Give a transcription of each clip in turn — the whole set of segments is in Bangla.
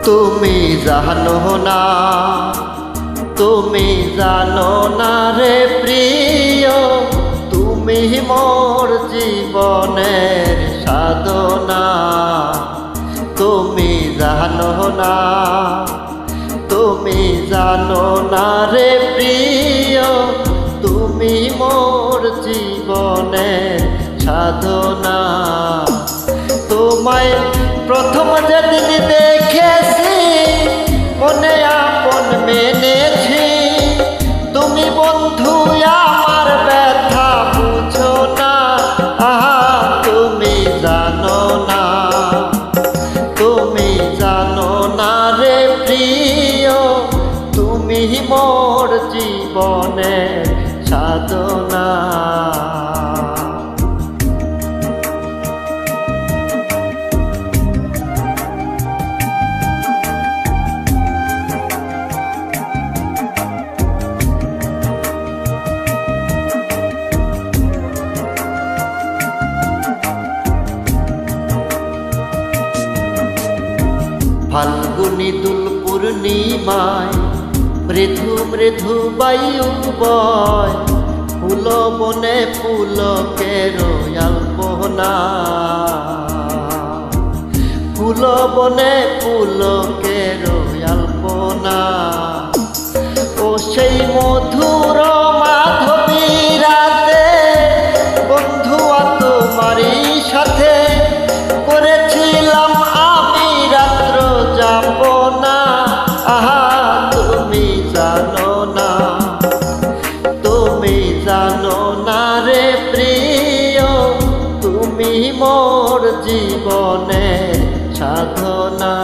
তুমি জানো না, তুমি জানো না রে প্রিয়, তুমি মোর জীবনের সাধনা। তুমি জানো না, তুমি জানো না রে প্রিয়, তুমি মোর জীবনের সাধনা। তোমায় প্রথম যেদিন দেখেছি মনে আপন মেনেছি, তুমি বন্ধু আমার ব্যথা বুঝো না। আহা তুমি জানো না, তুমি জানো না রে প্রিয়, তুমি মোর জীবনের সাধনা। ফাল্গুনী দুল পূর্ণিমায় মৃদু মৃদু বায়ু বয়, ফুল বনে পুলকের আলপনা। ফুল বনে পুলকের আলপনা, ও সেই মধুর মাধবী রাতে বন্ধু তোমারই সাথে করেছিলাম আমি রাত্র যাপনা। আহা তুমি জানো না, তুমি জানো না রে প্রিয়, তুমি মোর জীবনের সাধনা।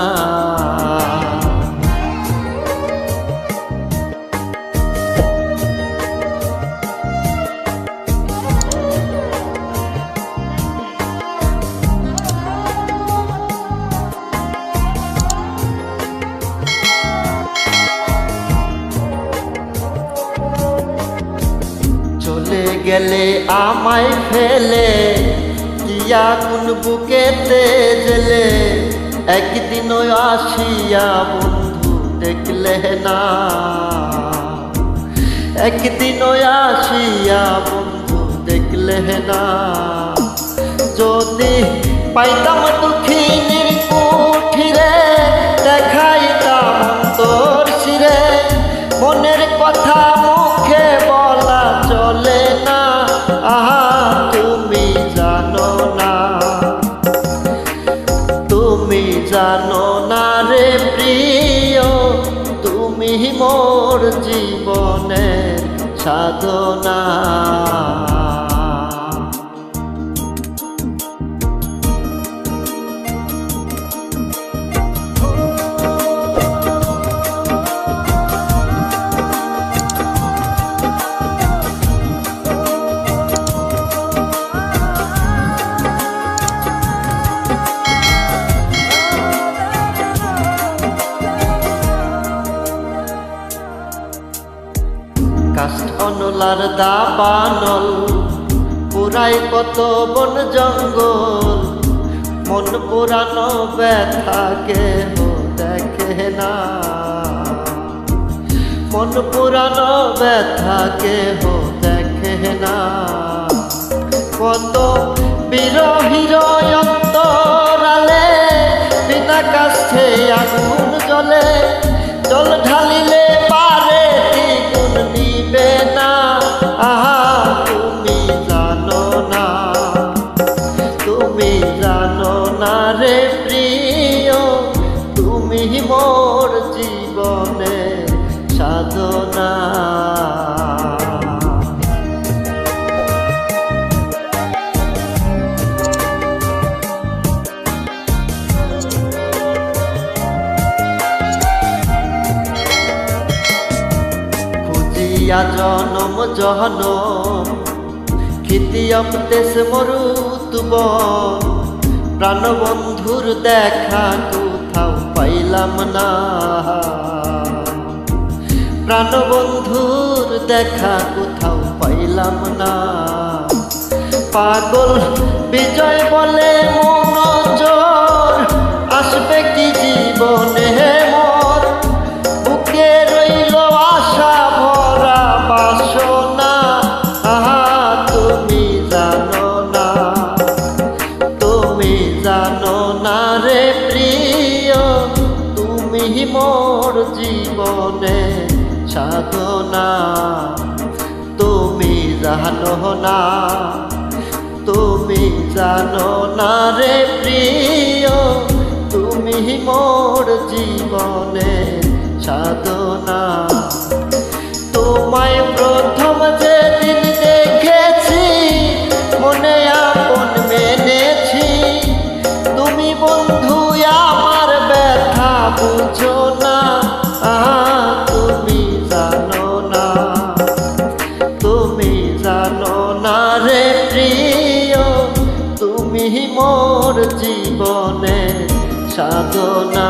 চলে গেলে আমায় ফেলে দিয়া কোন বুকেতে জেলে, একদিনও আসিয়া বন্ধু দেখলে না। একদিনও আসিয়া বন্ধু দেখলে না। যদি পাইতাম দুঃখিনীর কুঠিরে, দেখাইতাম তোর শিরে, মনের কথা মুখে বলা চলে না। আহা তুমি জানো না, তুমি জানো না রে প্রিয়, তুমি মোর জীবনের সাধনা। কাষ্ঠনলার দাবানল পুরাই কত বন জঙ্গল, মন পুরানো ব্যথা কেহ দেখে না। মন পুরানো ব্যথা কেহ দেখে না। কত বিরহীর অন্তরালে বিনা কাষ্ঠে আগুন জ্বলে, জল ঢালিলে পারে দ্বিগুণ নিবে না। আহা তুমি জানো না, তুমি জানো না রে প্রিয়, তুমি মোর জীবনের সাধনা। জনম জহনম খিতিয়াম দেশ মরুতুবন, প্রাণবন্ধুর দেখা কোথাও পাইলাম না। প্রাণবন্ধুর দেখা কোথাও পাইলাম না। পাগল বিজয় বলে মন জোর, আসবে কি জীবনে প্রিয় তুমি মোর জীবনে সাধনা তুমি জানো না তুমি জানো না রে প্রিয় তুমি মোর জীবনে সাধনা তোমায় প্রথম যেদিন দেখেছি মনে আপন মেনেছি তুমি বন্ধু আমার ব্যথা বুঝো না তুমি জানো না তুমি জানো না রে প্রিয় তুমি মোর জীবনে সাধনা